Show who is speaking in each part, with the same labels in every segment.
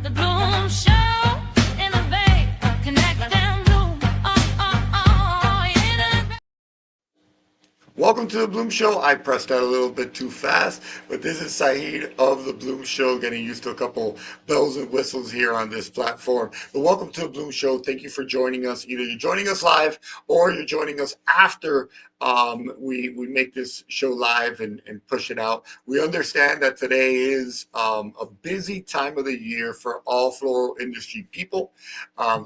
Speaker 1: The Bloom Show, innovate, connect and bloom. Innovate.
Speaker 2: Welcome to the Bloom Show. I pressed that a little bit too fast, but this is Sahid of the Bloom Show, getting used to a couple bells and whistles here on this platform. But welcome to the Bloom Show. Thank you for joining us. Either you're joining us live or you're joining us after we make this show live and push it out. We understand that today is a busy time of the year for all floral industry people.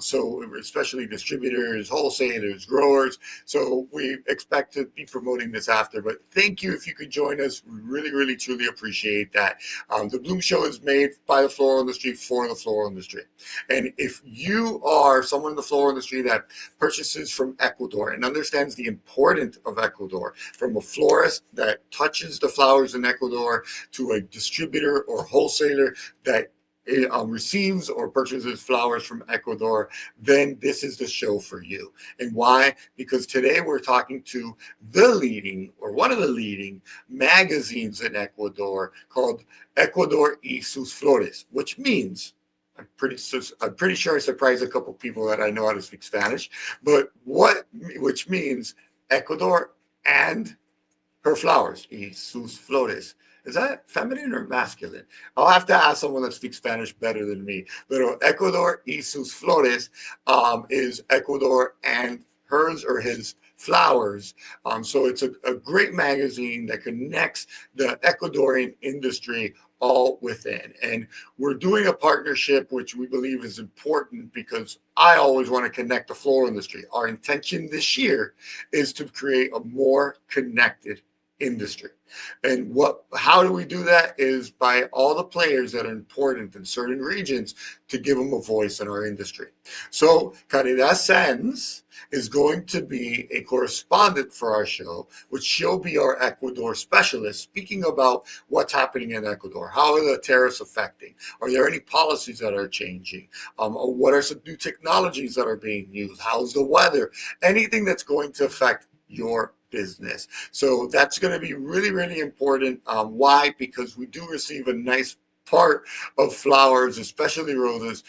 Speaker 2: So especially distributors, wholesalers, growers. So we expect to be promoting this after, but thank you if you could join us. We really, really, truly appreciate that. The Bloom Show is made by the floral industry for the floral industry. And if you are someone in the floral industry that purchases from Ecuador and understands the importance of Ecuador, from a florist that touches the flowers in Ecuador to a distributor or wholesaler that receives or purchases flowers from Ecuador, then this is the show for you. And why? Because today we're talking to the leading, or one of the leading magazines in Ecuador, called Ecuador y sus Flores, which means, I'm pretty sure I surprised a couple people that I know how to speak Spanish, but which means Ecuador and her flowers, y sus flores. Is that feminine or masculine? I'll have to ask someone that speaks Spanish better than me. But Ecuador y sus flores is Ecuador and hers or his flowers. So it's a great magazine that connects the Ecuadorian industry all within. And we're doing a partnership which we believe is important because I always want to connect the floral industry. Our intention this year is to create a more connected industry. And how do we do that? Is by all the players that are important in certain regions to give them a voice in our industry. So Caridad Sáenz is going to be a correspondent for our show, which she'll be our Ecuador specialist, speaking about what's happening in Ecuador. How are the tariffs affecting? Are there any policies that are changing? What are some new technologies that are being used? How's the weather? Anything that's going to affect your business. So that's going to be really, really important. Why? Because we do receive a nice part of flowers, especially roses,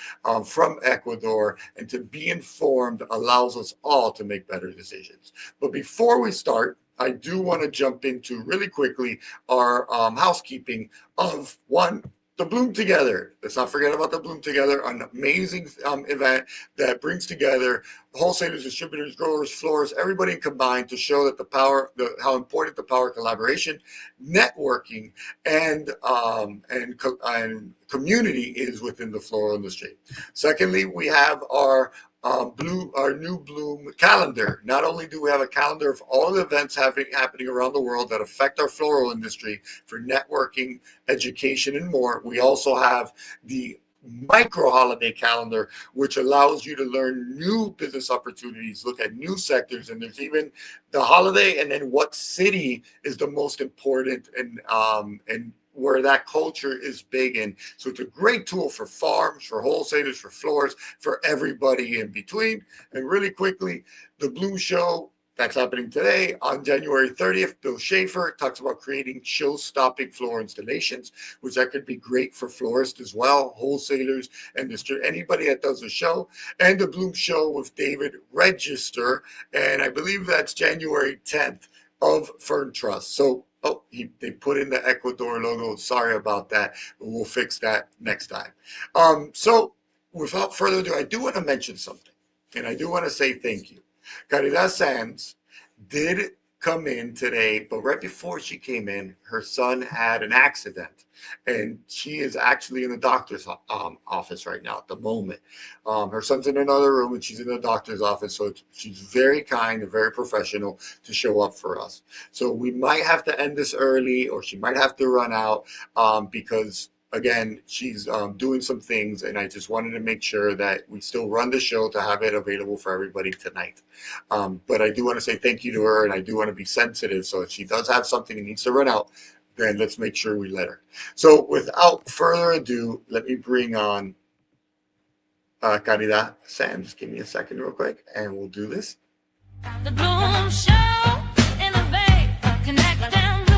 Speaker 2: from Ecuador, and to be informed allows us all to make better decisions. But before we start, I do want to jump into really quickly our housekeeping of the Bloom Together. Let's not forget about the Bloom Together, an amazing event that brings together wholesalers, distributors, growers, florists, everybody combined to show that how important the power of collaboration, networking, and community is within the floral industry. Secondly, we have our new Bloom calendar. Not only do we have a calendar of all the events happening around the world that affect our floral industry for networking, education, and more, we also have the micro holiday calendar, which allows you to learn new business opportunities, look at new sectors, and there's even the holiday and then what city is the most important and where that culture is big in. So it's a great tool for farms, for wholesalers, for florists, for everybody in between. And really quickly, the Bloom Show that's happening today on January 30th, Bill Schaefer talks about creating show-stopping floral installations, which that could be great for florists as well, wholesalers, and anybody that does a show. And the Bloom Show with David Register, and I believe that's January 10th of Fern Trust. So they put in the Ecuador logo. Sorry about that, but we'll fix that next time. So without further ado, I do want to mention something, and I do want to say thank you. Caridad Sáenz did come in today, but right before she came in, her son had an accident, and she is actually in the doctor's office right now at the moment. Her son's in another room, and she's in the doctor's office, so she's very kind and very professional to show up for us. So we might have to end this early, or she might have to run out because again, she's doing some things, and I just wanted to make sure that we still run the show to have it available for everybody tonight. But I do want to say thank you to her, and I do want to be sensitive. So if she does have something and needs to run out, then let's make sure we let her. So without further ado, let me bring on Caridad Sáenz. Give me a second real quick, and we'll do this.
Speaker 1: The Bloom Show, innovate, connect and bloom.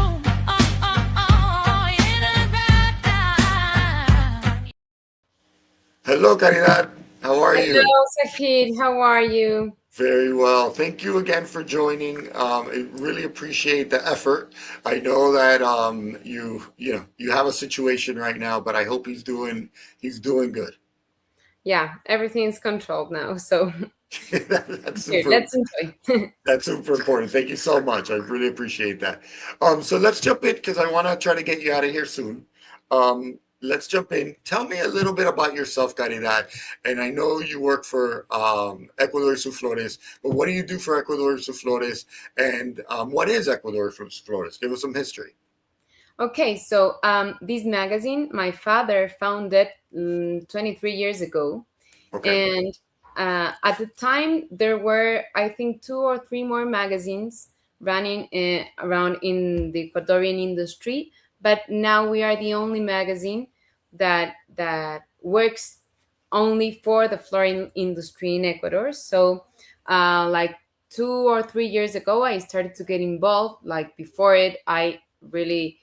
Speaker 2: Hello, Caridad. How are you?
Speaker 3: Hello, Sahid. How are you?
Speaker 2: Very well. Thank you again for joining. I really appreciate the effort. I know that you have a situation right now, but I hope he's doing good.
Speaker 3: Yeah, everything's controlled now. So
Speaker 2: That's
Speaker 3: here,
Speaker 2: super.
Speaker 3: let's enjoy.
Speaker 2: That's super important. Thank you so much. I really appreciate that. So let's jump in because I want to try to get you out of here soon. Let's jump in. Tell me a little bit about yourself, Caridad. And I know you work for Ecuador Flores, but what do you do for Ecuador Flores? And what is Ecuador Flores? Give us some history.
Speaker 3: Okay, so this magazine, my father founded 23 years ago.
Speaker 2: Okay.
Speaker 3: And at the time, there were, I think, two or three more magazines running around in the Ecuadorian industry. But now we are the only magazine that works only for the floral industry in Ecuador. So, like 2 or 3 years ago, I started to get involved. Like before it, I really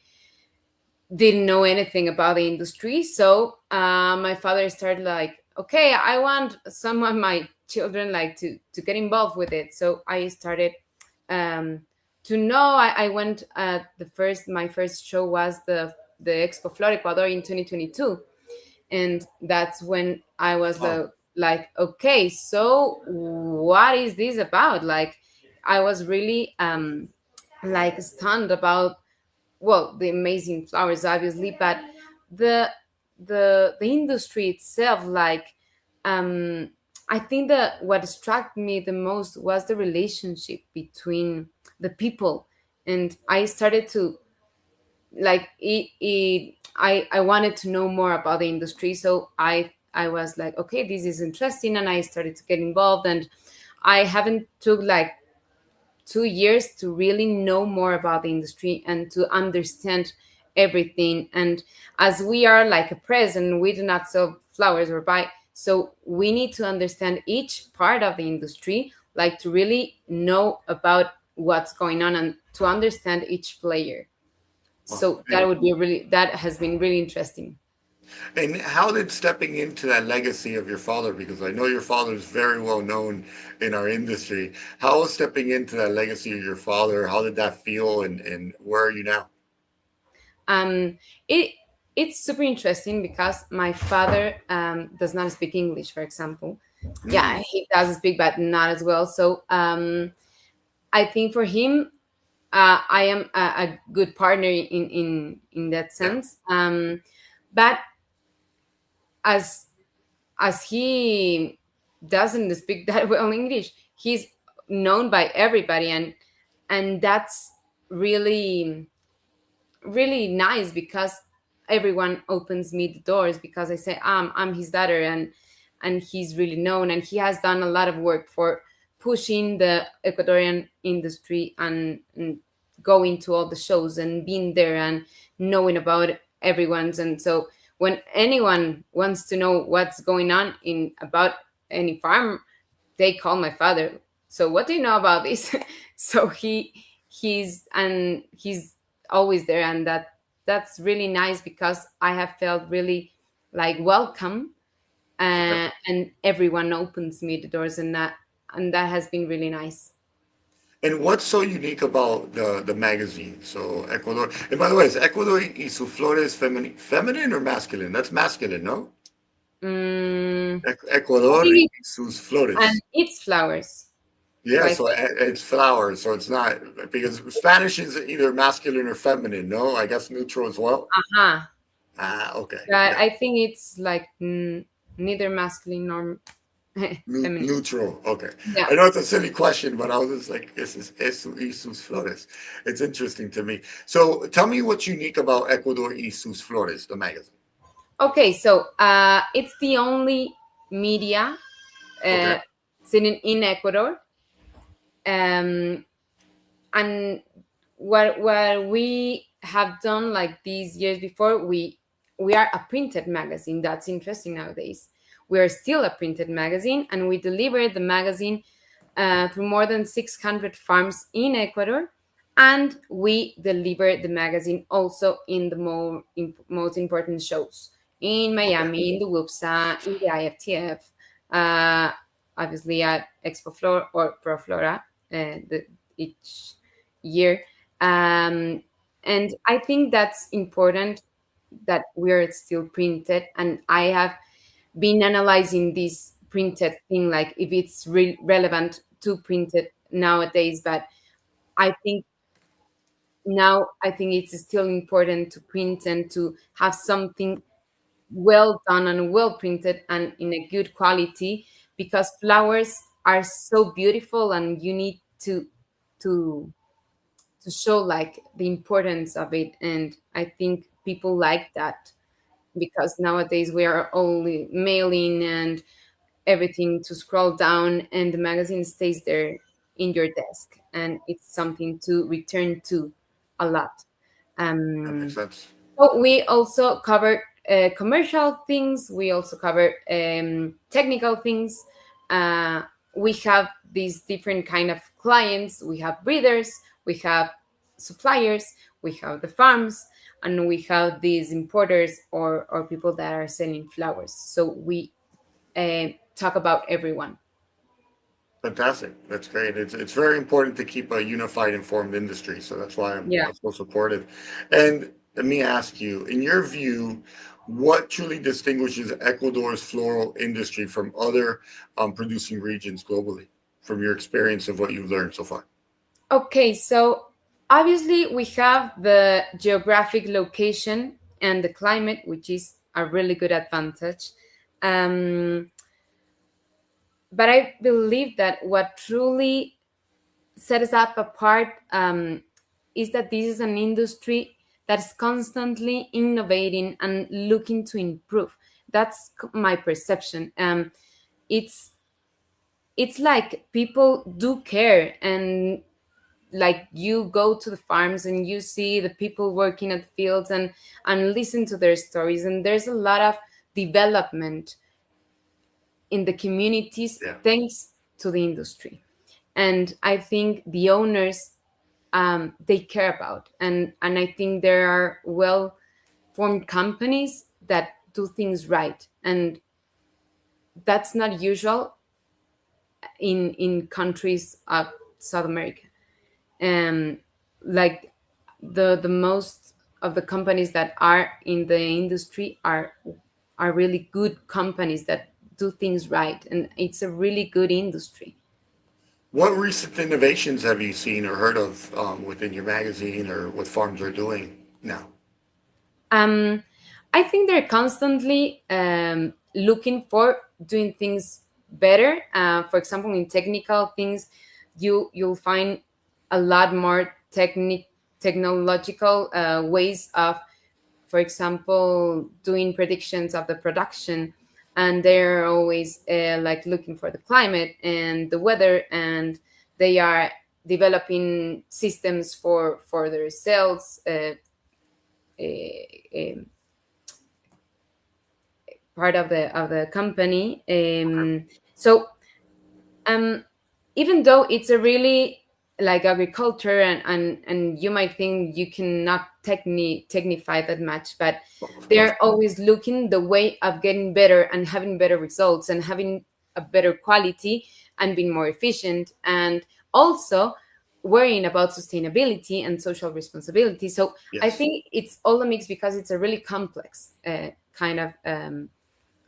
Speaker 3: didn't know anything about the industry. So my father started like, okay, I want some of my children like to get involved with it. So I started um, to know. I went the first my first show was the Expo Flor Ecuador in 2022, and that's when I was
Speaker 2: Oh,
Speaker 3: like, okay, so what is this about? Like, I was really like stunned about, well, the amazing flowers obviously, but the the industry itself, like, um I think that what struck me the most was the relationship between the people. And I started to like I wanted to know more about the industry. So I was like, okay, this is interesting, and I started to get involved. And I haven't took like 2 years to really know more about the industry and to understand everything. And as we are like a press and we do not sell flowers or buy, so we need to understand each part of the industry, like to really know about what's going on and to understand each player.
Speaker 2: wow.
Speaker 3: So that would be really, that has been really interesting.
Speaker 2: And how did stepping into that legacy of your father, because I know your father is very well known in our industry, how was stepping into that legacy of your father? How did that feel, and where are you now?
Speaker 3: um it it's super interesting because my father does not speak English, for example. Yeah,
Speaker 2: Mm,
Speaker 3: he does speak, but not as well. So I think for him, I am a good partner in that
Speaker 2: yeah,
Speaker 3: sense. But as as he doesn't speak that well English, he's known by everybody. And that's really really nice because everyone opens me the doors because I say I'm his daughter. And he's really known, and he has done a lot of work for pushing the Ecuadorian industry, and going to all the shows and being there and knowing about everyone's. And so when anyone wants to know what's going on in about any farm, they call my father. So what do you know about this? So he's always there. And that's really nice because I have felt really like welcome.
Speaker 2: okay.
Speaker 3: And everyone opens me the doors, and that has been really nice.
Speaker 2: And what's so unique about the magazine? So Ecuador, and by the way, is Ecuador y sus flores feminine or masculine? That's masculine, no?
Speaker 3: I
Speaker 2: Ecuador
Speaker 3: think
Speaker 2: y sus
Speaker 3: and
Speaker 2: flores.
Speaker 3: it's flowers,
Speaker 2: Yeah,
Speaker 3: like.
Speaker 2: so it's flowers, so it's not because Spanish is either masculine or feminine, no? I guess neutral as well.
Speaker 3: Uh-huh.
Speaker 2: Ah, okay, yeah.
Speaker 3: I think it's like neither masculine nor feminine.
Speaker 2: Neutral. Okay.
Speaker 3: Yeah.
Speaker 2: I know it's a silly question, but I was just like, this is Eso y sus flores. It's interesting to me. So tell me what's unique about Ecuador y sus flores, the magazine.
Speaker 3: Okay, so it's the only media
Speaker 2: Okay.
Speaker 3: uh, sitting in Ecuador. And what we have done like these years before, we are a printed magazine. That's interesting nowadays. We are still a printed magazine, and we deliver the magazine through more than 600 farms in Ecuador. And we deliver the magazine also in the most important shows. in
Speaker 2: Okay.
Speaker 3: Miami, in the WUPSA, in the IFTF, uh, obviously at Expo Flora or Pro Flora each year. Um, and I think that's important that we're still printed. And I have been analyzing this printed thing, like if it's relevant to print it nowadays. But I think now I think it's still important to print and to have something well done and well printed and in a good quality, because flowers are so beautiful and you need to to show like the importance of it. And I think people like that, because nowadays we are only mailing and everything to scroll down, and the magazine stays there in your desk, and it's something to return to a lot.
Speaker 2: That makes
Speaker 3: um,
Speaker 2: sense.
Speaker 3: so we also covered commercial things. We also covered technical things. Uh, we have these different kind of clients. We have breeders. We have suppliers. We have the farms, and we have these importers or people that are selling flowers. So we talk about everyone.
Speaker 2: Fantastic. That's great. It's very important to keep a unified, informed industry. So that's why
Speaker 3: Yeah.
Speaker 2: I'm so supportive. And let me ask you, in your view, what truly distinguishes Ecuador's floral industry from other producing regions globally, from your experience of what you've learned so far?
Speaker 3: Okay, so obviously we have the geographic location and the climate, which is a really good advantage. Um, but I believe that what truly sets us up apart is that this is an industry that's constantly innovating and looking to improve. That's my perception. It's it's like people do care, and like you go to the farms and you see the people working at the fields and listen to their stories, and there's a lot of development in the communities
Speaker 2: Yeah.
Speaker 3: thanks to the industry. And I think the owners, they care about, and I think there are well formed companies that do things right, and that's not usual in countries of South America. um like the most of the companies that are in the industry are really good companies that do things right, and it's a really good industry.
Speaker 2: What recent innovations have you seen or heard of within your magazine or what farms are doing now?
Speaker 3: um I think they're constantly looking for doing things better. For example, in technical things, you'll find a lot more technological ways of, for example, doing predictions of the production. And they're always like looking for the climate and the weather, and they are developing systems for their sales, uh, part of the company. So um, even though it's a really like agriculture, and you might think you cannot technify that much, but
Speaker 2: Well, of course.
Speaker 3: they're always looking the way of getting better and having better results and having a better quality and being more efficient, and also worrying about sustainability and social responsibility. So I
Speaker 2: Yes.
Speaker 3: think it's all a mix, because it's a really complex kind of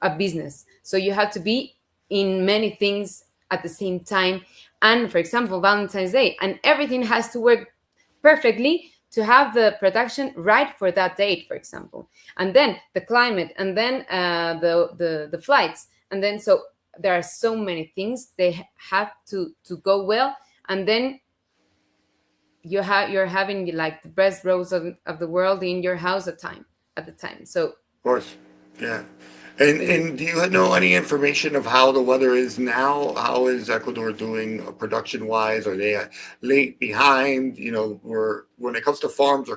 Speaker 3: a business. So you have to be in many things at the same time. And for example, Valentine's Day, and everything has to work perfectly to have the production right for that date, for example. And then the climate, and then the flights, and then so there are so many things they have to go well. And then you're having like the best rose of the world in your house at the time. So
Speaker 2: Of course. Yeah. And do you know any information of how the weather is now? How is Ecuador doing production wise? Are they late behind? You know, we're when it comes to farms,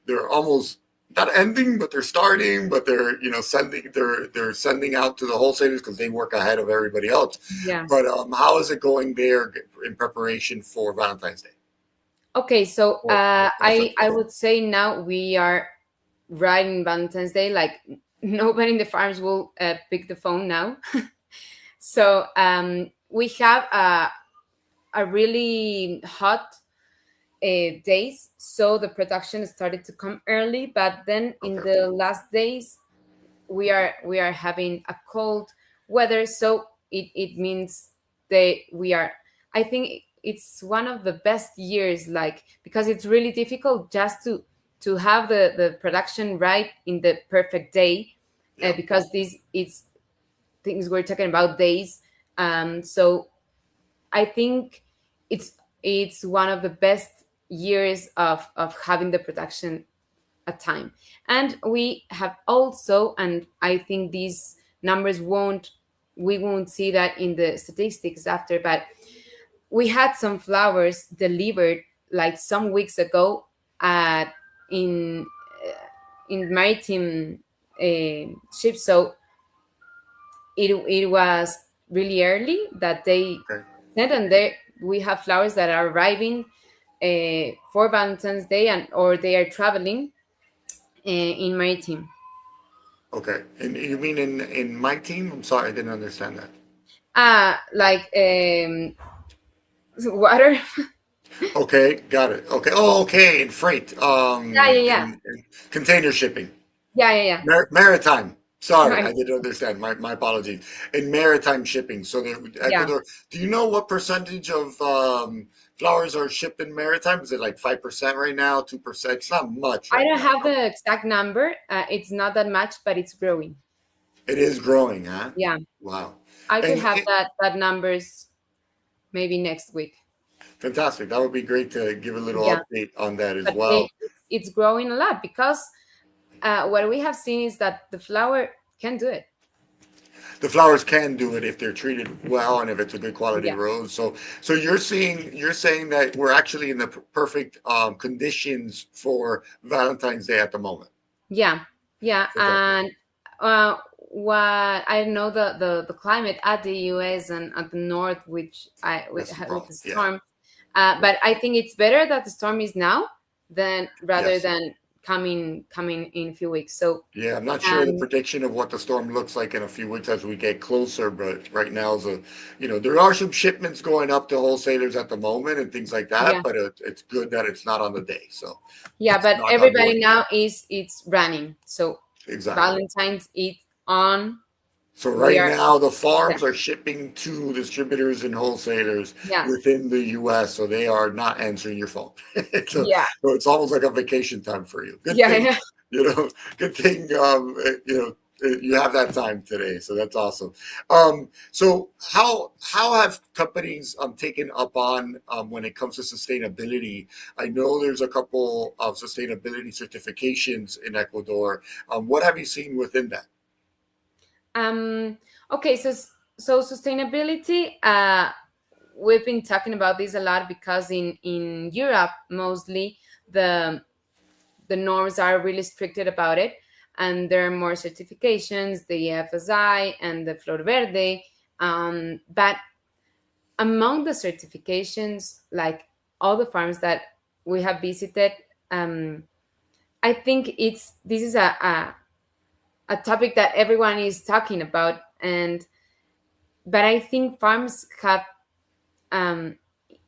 Speaker 2: they're almost not ending, but they're starting, but they're they're sending out to the wholesalers because they work ahead of everybody else.
Speaker 3: yeah.
Speaker 2: But how is it going there in preparation for Valentine's Day
Speaker 3: Okay, so
Speaker 2: or past
Speaker 3: I
Speaker 2: Valentine's Day?
Speaker 3: would say now we are right in Valentine's Day. Like nobody in the farms will pick the phone now. So we have a really hot days, so the production started to come early. But then in
Speaker 2: Okay.
Speaker 3: the last days, we are having a cold weather, so it means that we are. I think it's one of the best years, like, because it's really difficult just to have the production right in the perfect day,
Speaker 2: Yeah.
Speaker 3: because this it's things we're talking about days. So I think it's it's one of the best years of having the production at time. And we have also, and I think these numbers won't we won't see that in the statistics after, but we had some flowers delivered like some weeks ago at in in maritime ships. So it was really early that they
Speaker 2: Okay.
Speaker 3: sent, and there we have flowers that are arriving for Valentine's Day, and or they are traveling in maritime.
Speaker 2: Okay. And you mean in my team? I'm sorry, I didn't understand that.
Speaker 3: Like water.
Speaker 2: Okay, got it. Okay. Oh, okay. In freight,
Speaker 3: Yeah, yeah, yeah,
Speaker 2: in container shipping,
Speaker 3: yeah, yeah, yeah.
Speaker 2: maritime. Sorry,
Speaker 3: Right.
Speaker 2: I didn't understand. My apologies. In maritime shipping, so the
Speaker 3: Yeah,
Speaker 2: Ecuador. Do you know what percentage of flowers are shipped in maritime? Is it like 5% right now? 2%? It's not much
Speaker 3: I
Speaker 2: right
Speaker 3: don't
Speaker 2: now.
Speaker 3: have the exact number. It's not that much, but it's growing.
Speaker 2: It is growing, huh?
Speaker 3: Yeah,
Speaker 2: Wow.
Speaker 3: I could
Speaker 2: And
Speaker 3: have that numbers maybe next week.
Speaker 2: fantastic. That would be great to give a little
Speaker 3: Yeah,
Speaker 2: update on that as
Speaker 3: but
Speaker 2: well.
Speaker 3: it's growing a lot, because what we have seen is that the flower can do it.
Speaker 2: The flowers can do it if they're treated well and if it's a good quality
Speaker 3: Yeah,
Speaker 2: rose. So you're saying that we're actually in the perfect conditions for Valentine's Day at the moment.
Speaker 3: yeah, yeah.
Speaker 2: Fantastic.
Speaker 3: And what I know, the climate at the US and at the north, which
Speaker 2: That's the
Speaker 3: with
Speaker 2: problem.
Speaker 3: the
Speaker 2: Yeah.
Speaker 3: storm. But I think it's better that the storm is now than rather
Speaker 2: Yes.
Speaker 3: than coming in a few weeks. So
Speaker 2: Yeah. I'm not sure the
Speaker 3: um,
Speaker 2: prediction of what the storm looks like in a few weeks as we get closer, but right now is there are some shipments going up to wholesalers at the moment and things like that,
Speaker 3: yeah,
Speaker 2: but it's good that it's not on the day. So
Speaker 3: yeah. But
Speaker 2: knock on wood.
Speaker 3: everybody now is it's running. So
Speaker 2: Exactly.
Speaker 3: Valentine's is on.
Speaker 2: So
Speaker 3: We
Speaker 2: right
Speaker 3: are,
Speaker 2: now, the
Speaker 3: yeah,
Speaker 2: farms are shipping to distributors and wholesalers
Speaker 3: yeah,
Speaker 2: within the U.S., so they are not answering your phone. so,
Speaker 3: yeah,
Speaker 2: so it's almost like a vacation time for you. Good
Speaker 3: yeah,
Speaker 2: thing,
Speaker 3: yeah.
Speaker 2: you know. Good thing, you have that time today. So that's awesome. So how have companies taken up on when it comes to sustainability? I know there's a couple of sustainability certifications in Ecuador. What have you seen within that?
Speaker 3: Um, okay, so sustainability. We've been talking about this a lot, because in Europe mostly the norms are really stricted about it, and there are more certifications, the FSI and the Flor Verde. But among the certifications, like all the farms that we have visited, um, I think it's this is a topic that everyone is talking about, and but I think farms have um,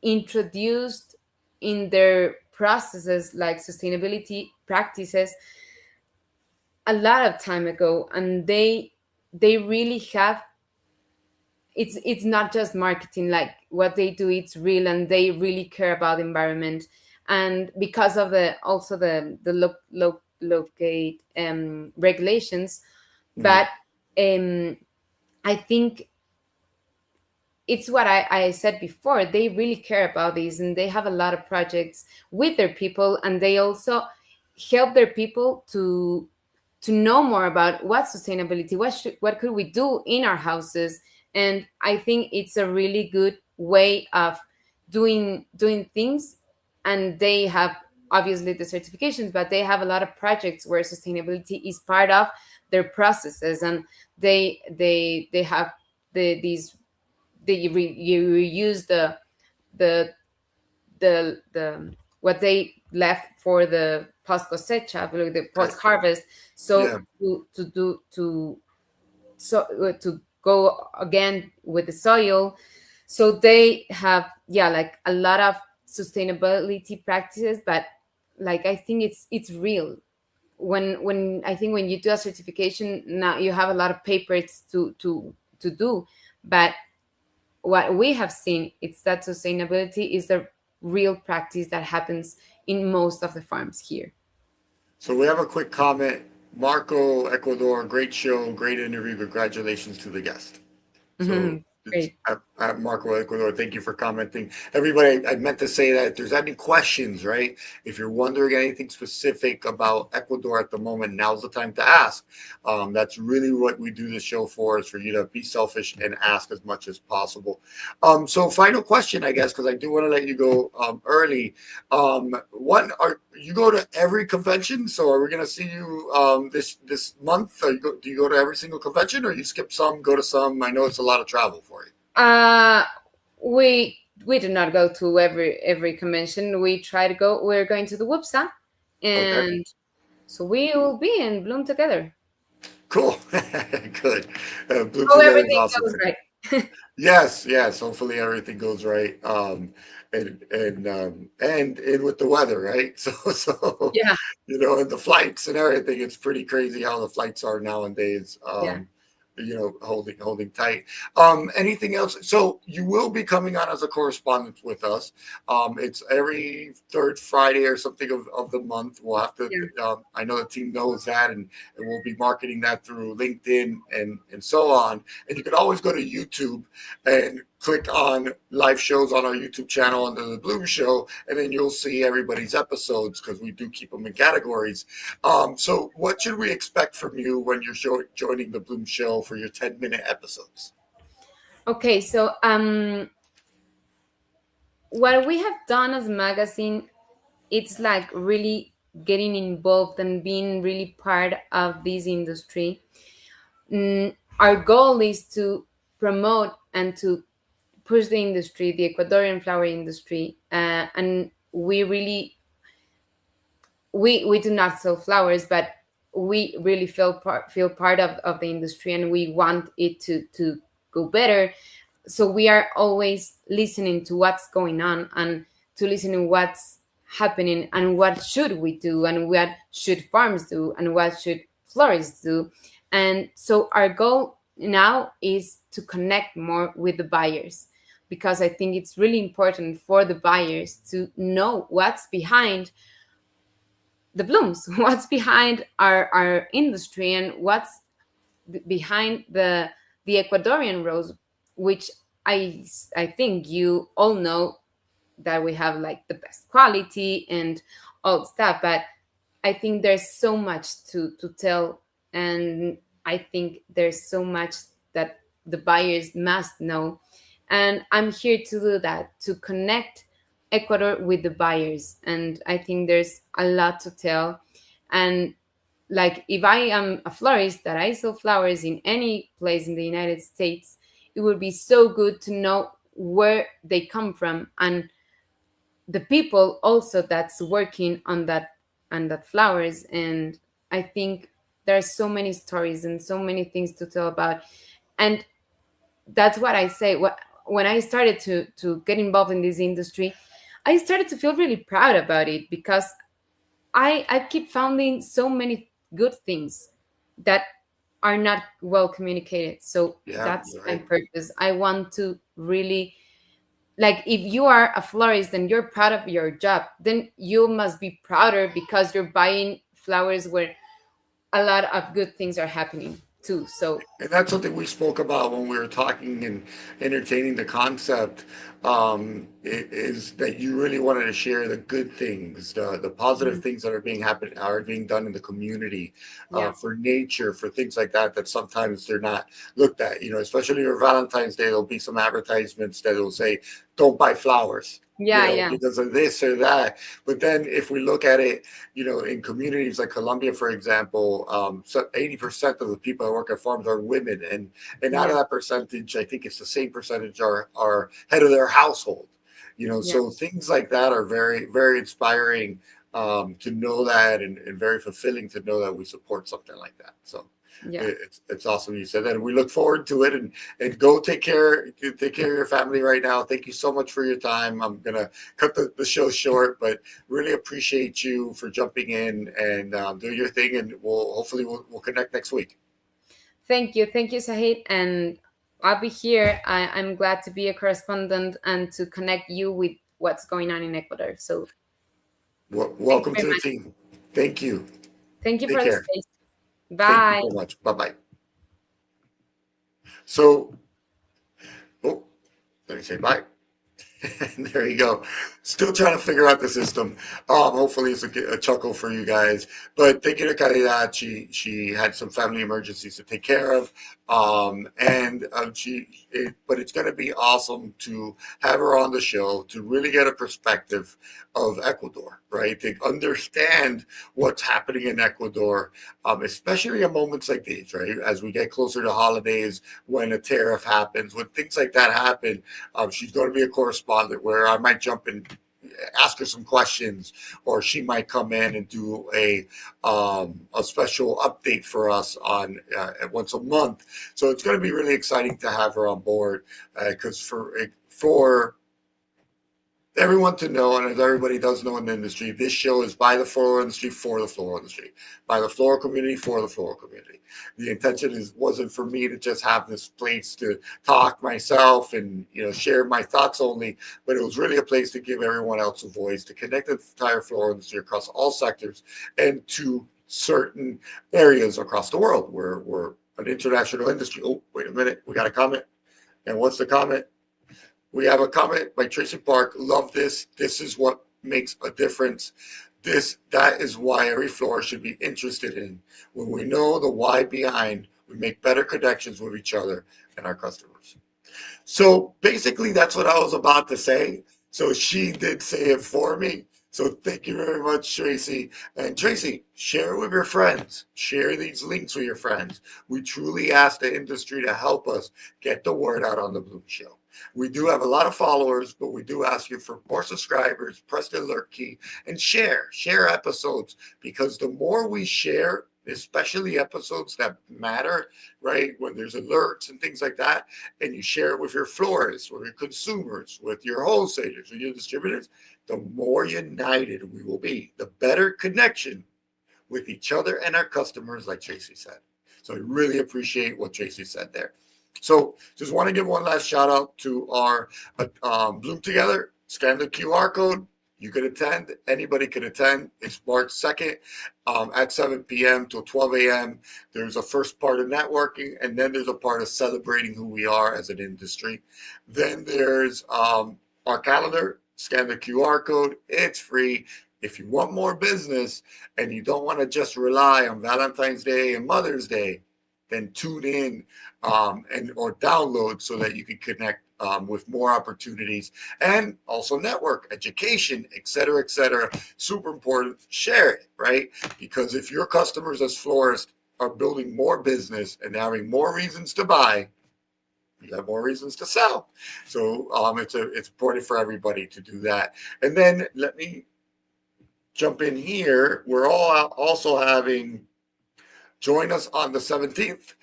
Speaker 3: introduced in their processes like sustainability practices a lot of time ago, and they really have. It's not just marketing, like what they do, it's real, and they really care about the environment. And because of the also the locate regulations.
Speaker 2: Mhm.
Speaker 3: But I think it's what I said before. They really care about this, and they have a lot of projects with their people, and they also help their people to know more about what sustainability, what could we do in our houses. And I think it's a really good way of doing things. And they have obviously the certifications, but they have a lot of projects where sustainability is part of their processes, and they have these you reuse the the what they left for the post cosecha, like the post harvest.
Speaker 2: Yeah.
Speaker 3: So to go again with the soil. So they have, yeah, like a lot of sustainability practices, but like I think it's real. When I think when you do a certification, now you have a lot of papers to do, but what we have seen is that sustainability is the real practice that happens in most of the farms here.
Speaker 2: So we have a quick comment. Marco, Ecuador, great show, great interview. Congratulations to the guest. So it's
Speaker 3: Great.
Speaker 2: at Marco Ecuador. Thank you for commenting. Everybody, I meant to say that if there's any questions, right? If you're wondering anything specific about Ecuador at the moment, now's the time to ask. That's really what we do the show for, is for you to be selfish and ask as much as possible. So final question, I guess, because I do want to let you go early. What are you go to every convention? So are we going to see you this month? Do you go to every single convention, or you skip some, go to some? I know it's a lot of travel for you.
Speaker 3: Uh, we do not go to every convention. We try to go. We're going to the WUPSA,
Speaker 2: Okay,
Speaker 3: and so we will be in Bloom together.
Speaker 2: cool, good. Bloom
Speaker 3: Oh,
Speaker 2: together is
Speaker 3: everything
Speaker 2: awesome.
Speaker 3: goes right.
Speaker 2: Yes, yes. Hopefully everything goes right. And with the weather, right? So
Speaker 3: Yeah,
Speaker 2: and the flights and everything. It's pretty crazy how the flights are nowadays.
Speaker 3: yeah.
Speaker 2: Holding tight. Anything else? So you will be coming on as a correspondent with us. It's every third Friday or something of the month. We'll have to.
Speaker 3: Yeah.
Speaker 2: I know the team knows that, and we'll be marketing that through LinkedIn and so on. And you can always go to YouTube and click on live shows on our YouTube channel under the Bloom Show, and then you'll see everybody's episodes because we do keep them in categories. So what should we expect from you when you're joining the Bloom Show for your 10-minute episodes?
Speaker 3: Okay, so what we have done as a magazine, it's like really getting involved and being really part of this industry. Our goal is to promote and to push the industry, the Ecuadorian flower industry, and we really we do not sell flowers, but we really feel part of the industry, and we want it to go better. So we are always listening to what's going on, and to listening what's happening, and what should we do, and what should farms do, and what should florists do. And so our goal now is to connect more with the buyers, because I think it's really important for the buyers to know what's behind the blooms, what's behind our industry, and what's behind the Ecuadorian rose, which I think you all know that we have like the best quality and all stuff. But I think there's so much to tell, and I think there's so much that the buyers must know, and I'm here to do that, to connect Ecuador with the buyers. And I think there's a lot to tell. And like, if I am a florist that I sell flowers in any place in the United States, it would be so good to know where they come from, and the people also that's working on that flowers. And I think there are so many stories and so many things to tell about. And that's what I say. When I started to get involved in this industry, I started to feel really proud about it, because I keep finding so many good things that are not well communicated. So
Speaker 2: Yeah,
Speaker 3: that's my
Speaker 2: right.
Speaker 3: purpose. I want to really, like, if you are a florist and you're proud of your job, then you must be prouder because you're buying flowers where a lot of good things are happening too. So
Speaker 2: And that's something we spoke about when we were talking and entertaining the concept. Is that you really wanted to share the good things, the positive
Speaker 3: mhm,
Speaker 2: things that are being done in the community,
Speaker 3: yeah,
Speaker 2: for nature, for things like that. That sometimes they're not looked at. Especially for Valentine's Day, there'll be some advertisements that will say, "Don't buy flowers."
Speaker 3: yeah, yeah,
Speaker 2: Because of this or that. But then if we look at it, in communities like Colombia, for example, so 80% of the people that work at farms are women, and out
Speaker 3: yeah,
Speaker 2: of that percentage, I think it's the same percentage are head of their household.
Speaker 3: yeah,
Speaker 2: So things like that are very, very inspiring. to know that, and very fulfilling to know that we support something like that. So
Speaker 3: Yeah.
Speaker 2: it's awesome you said that, and we look forward to it. And go take care of your family right now. Thank you so much for your time. I'm gonna cut the show short, but really appreciate you for jumping in and do your thing, and we'll connect next week.
Speaker 3: Thank you, Sahid, and I'll be here. I'm glad to be a correspondent and to connect you with what's going on in Ecuador. So thank you
Speaker 2: Welcome
Speaker 3: very
Speaker 2: to the
Speaker 3: much.
Speaker 2: team. Thank you.
Speaker 3: Thank you
Speaker 2: Take
Speaker 3: for the
Speaker 2: care.
Speaker 3: space.
Speaker 2: Thank you
Speaker 3: Bye.
Speaker 2: so much. Bye bye. So, oh, let me say bye. There you go. Still trying to figure out the system. Hopefully it's a chuckle for you guys. But thank you to Caridad. She had some family emergencies to take care of. But it's going to be awesome to have her on the show to really get a perspective of Ecuador, right? To understand what's happening in Ecuador, especially in moments like these, right? As we get closer to holidays, when a tariff happens, when things like that happen, she's going to be a correspondent where I might jump in, ask her some questions, or she might come in and do a special update for us on once a month. So it's going to be really exciting to have her on board because for everyone to know, and as everybody does know in the industry, this show is by the floral industry for the floral industry, by the floral community for the floral community. The intention wasn't for me to just have this place to talk myself and share my thoughts only, but it was really a place to give everyone else a voice, to connect the entire floral industry across all sectors and to certain areas across the world. We're an international industry. Oh, wait a minute, we got a comment. And what's the comment? We have a comment by Tracy Park. Love this. This is what makes a difference. That is why every floor should be interested in. When we know the why behind, we make better connections with each other and our customers. So basically, that's what I was about to say. So she did say it for me. So thank you very much, Tracy. And Tracy, share it with your friends. Share these links with your friends. We truly ask the industry to help us get the word out on the Bloom Show. We do have a lot of followers, but we do ask you for more subscribers. Press the alert key and share episodes, because the more we share, especially episodes that matter, right? When there's alerts and things like that, and you share it with your florists, with your consumers, with your wholesalers, with your distributors, the more united we will be, the better connection with each other and our customers, like Tracy said. So I really appreciate what Tracy said there. So just want to give one last shout out to our Bloom Together. Scan the QR code. You can attend. Anybody can attend. It's March 2nd at 7 p.m. till 12 a.m. There's a first part of networking, and then there's a part of celebrating who we are as an industry. Then there's our calendar. Scan the QR code. It's free. If you want more business and you don't want to just rely on Valentine's Day and Mother's Day, then tune in or download so that you can connect with more opportunities and also network, education, et cetera, et cetera. Super important. Share it, right? Because if your customers as florists are building more business and having more reasons to buy, you have more reasons to sell. So it's important for everybody to do that. And then let me jump in here. We're all also having, join us on the 17th,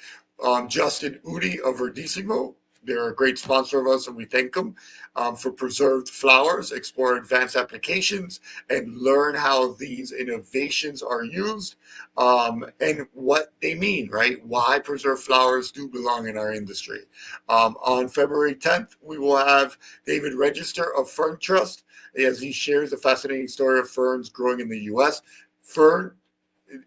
Speaker 2: Justin Udi of Verdissimo. They're a great sponsor of us, and we thank them for preserved flowers. Explore advanced applications and learn how these innovations are used and what they mean, right? Why preserved flowers do belong in our industry. On February 10th, we will have David Register of Fern Trust as he shares the fascinating story of ferns growing in the U.S. Fern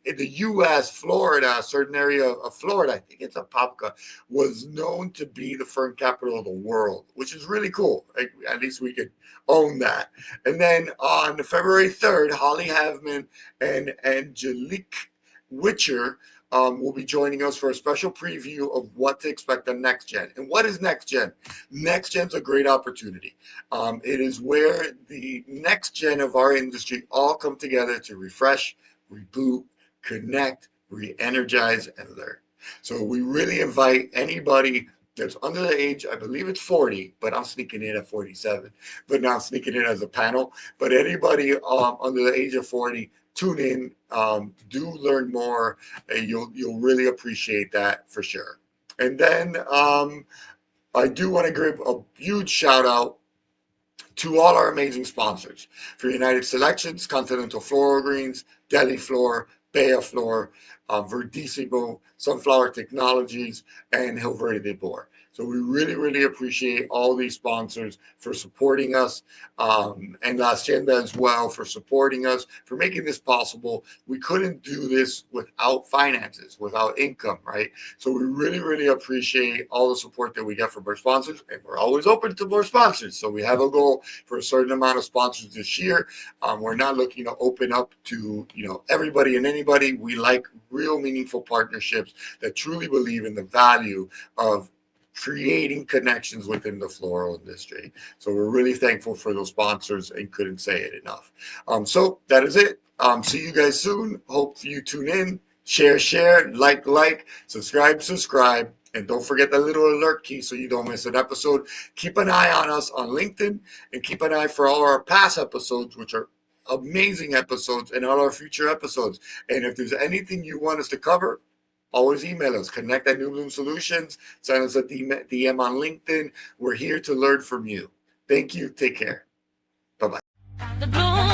Speaker 2: in the U.S., Florida, a certain area of Florida, I think it's Apopka, was known to be the fern capital of the world, which is really cool. Like, at least we could own that. And then on February 3rd, Holly Havman and Angelique Witcher will be joining us for a special preview of what to expect on Next Gen. And what is Next Gen? Next Gen's a great opportunity. It is where the next gen of our industry all come together to refresh, reboot, connect, re-energize, and learn. So we really invite anybody that's under the age, I believe it's 40, but I'm sneaking in at 47, but not sneaking in as a panel. But anybody under the age of 40, tune in, do learn more, and you'll really appreciate that for sure. And then I do want to give a huge shout out to all our amazing sponsors for United Selections, Continental Floral Greens, Deli Floor, Bea Floor, Verdissimo, Sunflower Technologies, and Hill Verde de Boer. So we really, really appreciate all these sponsors for supporting us, and La Hacienda as well for supporting us, for making this possible. We couldn't do this without finances, without income, right? So we really, really appreciate all the support that we get from our sponsors, and we're always open to more sponsors. So we have a goal for a certain amount of sponsors this year. We're not looking to open up to everybody and anybody. We like real meaningful partnerships that truly believe in the value of creating connections within the floral industry. So we're really thankful for those sponsors and couldn't say it enough. So that is it. See you guys soon. Hope you tune in, share, like, subscribe. And don't forget the little alert key so you don't miss an episode. Keep an eye on us on LinkedIn, and keep an eye for all our past episodes, which are amazing episodes, and all our future episodes. And if there's anything you want us to cover, always email us, connect at New Bloom Solutions, send us a DM on LinkedIn. We're here to learn from you. Thank you. Take care. Bye-bye.
Speaker 1: The bloom